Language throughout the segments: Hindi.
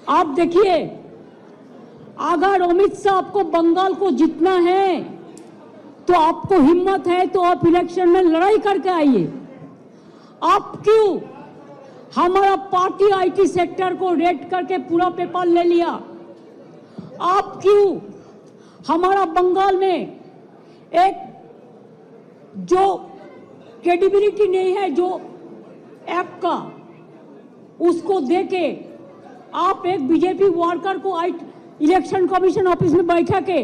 आप देखिए, अगर अमित शाह को बंगाल को जीतना है तो आपको हिम्मत है तो आप इलेक्शन में लड़ाई करके आइए। आप क्यों हमारा पार्टी आईटी सेक्टर को रेड करके पूरा पेपर ले लिया? आप क्यों हमारा बंगाल में एक जो क्रेडिबिलिटी नहीं है जो ऐप का, उसको देके आप एक बीजेपी वर्कर को इलेक्शन कमीशन ऑफिस में बैठा के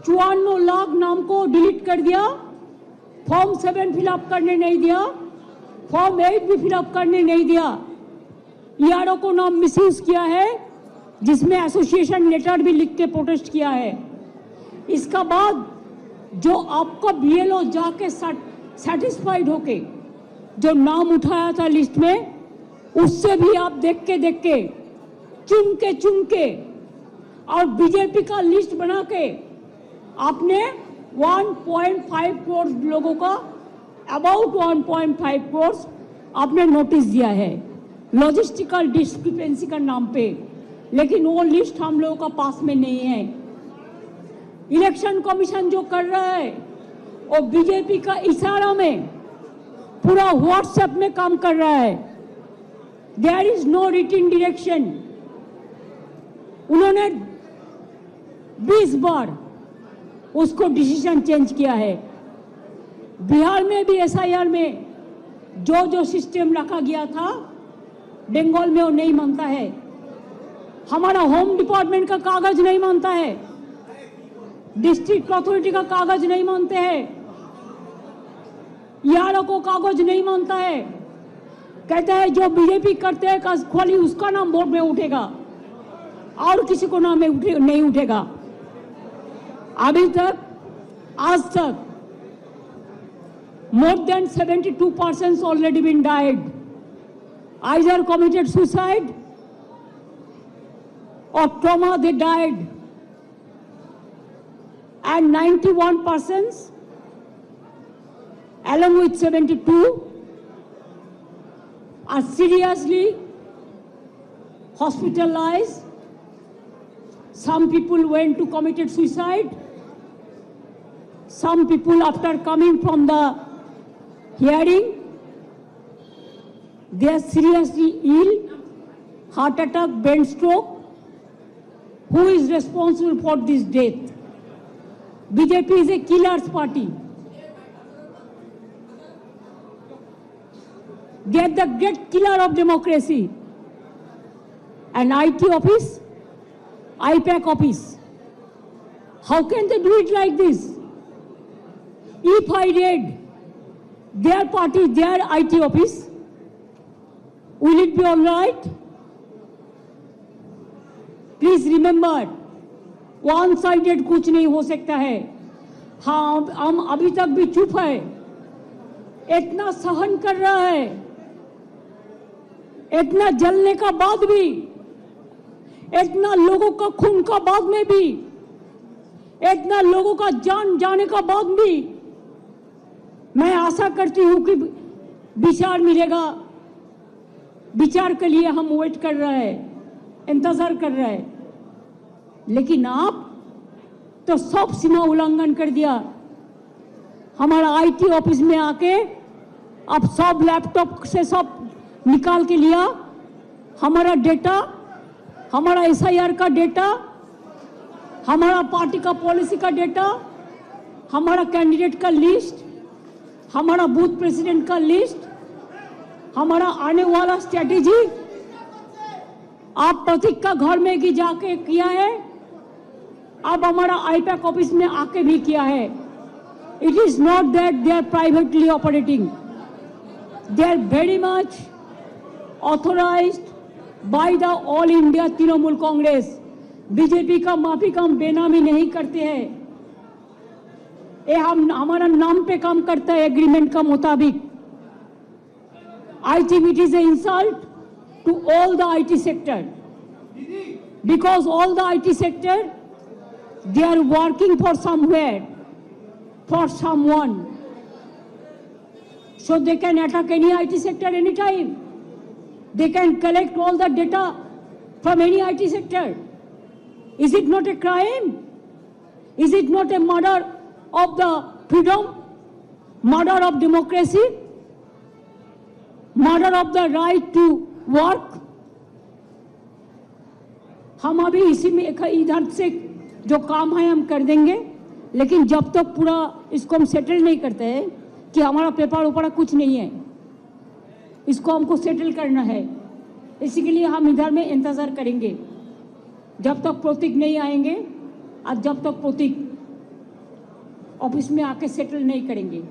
54 लाख नाम को डिलीट कर दिया, फॉर्म 7 फिलअप करने नहीं दिया, फॉर्म 8 भी फिलअप करने नहीं दिया, ईआरओ को नाम मिसयूज किया है, जिसमें एसोसिएशन लेटर भी लिख के प्रोटेस्ट किया है। इसका बाद जो आपका बीएलओ जाके सेटिस्फाइड होके जो नाम उठाया था लिस्ट में, उससे भी आप देख के चुन के और बीजेपी का लिस्ट बना के आपने 1.5 करोड़ लोगों का, अबाउट 1.5 करोड़ आपने नोटिस दिया है लॉजिस्टिकल डिस्क्रिपेंसी का नाम पे, लेकिन वो लिस्ट हम लोगों का पास में नहीं है। इलेक्शन कमीशन जो कर रहा है वो बीजेपी का इशारा में पूरा व्हाट्सएप में काम कर रहा है। There is no written direction. उन्होंने 20 बार उसको डिसीजन चेंज किया है। बिहार में भी एसआईआर में जो सिस्टम रखा गया था, बंगाल में वो नहीं मानता है। हमारा होम डिपार्टमेंट का कागज नहीं मानता है, डिस्ट्रिक्ट अथॉरिटी का कागज नहीं मानते हैं, ईआरओ को कागज नहीं मानता है। कहते हैं जो बीजेपी करते हैं खाली उसका नाम बोर्ड में उठेगा और किसी को नाम में नहीं उठेगा। अभी तक आज तक more than 72% already been died, either committed suicide or trauma they died, and 91% along with 72 are seriously hospitalized. Some people went to committed suicide. Some people after coming from the hearing, they are seriously ill, heart attack, brain stroke. Who is responsible for this death? BJP is a killer's party. They are the great killer of democracy. An IT office, IPAC office. How can they do it like this? If I read their party, their IT office, will it be all right? Please remember, one sided कुछ नहीं हो सकता है। हाँ, हम अभी तक भी चुप है, इतना सहन कर रहा है, इतना जलने का बाद भी, इतना लोगों का खून का बाद में भी, इतना लोगों का जान जाने का बाद भी मैं आशा करती हूं कि विचार मिलेगा। विचार के लिए हम वेट कर रहे हैं, इंतजार कर रहे हैं, लेकिन आप तो सब सीमा उल्लंघन कर दिया। हमारा आईटी ऑफिस में आके आप सब लैपटॉप से सब निकाल के लिया, हमारा डेटा, हमारा एसआईआर का डेटा, हमारा पार्टी का पॉलिसी का डेटा, हमारा कैंडिडेट का लिस्ट, हमारा बूथ प्रेसिडेंट का लिस्ट, हमारा आने वाला स्ट्रेटेजी आप प्रतीक का घर में भी जाके किया है, अब हमारा आईपैक ऑफिस में आके भी किया है। It is not that they are privately operating, they are very much authorised by the all India Trinamool Congress. BJP का माफी हम बेनामी नहीं करते हैं, ये हम हमारा नाम पे काम करता है एग्रीमेंट का मुताबिक। I think it is an insult to all the IT sector, because all the IT sector, they are working for somewhere, for someone, so they can attack any IT sector anytime. They can collect all the data from any IT sector? Is it not a crime? Is it not a murder of the freedom? Murder of democracy? Murder of the right to work? हम अभी इसी में इधर से जो काम है हम कर देंगे, लेकिन जब तक पूरा इसको हम सेटल नहीं करते हैं कि हमारा पेपर ऊपर कुछ नहीं है, इसको हमको सेटल करना है, इसी के लिए हम इधर में इंतजार करेंगे जब तक प्रतीक नहीं आएंगे और जब तक प्रतीक ऑफिस में आके सेटल नहीं करेंगे।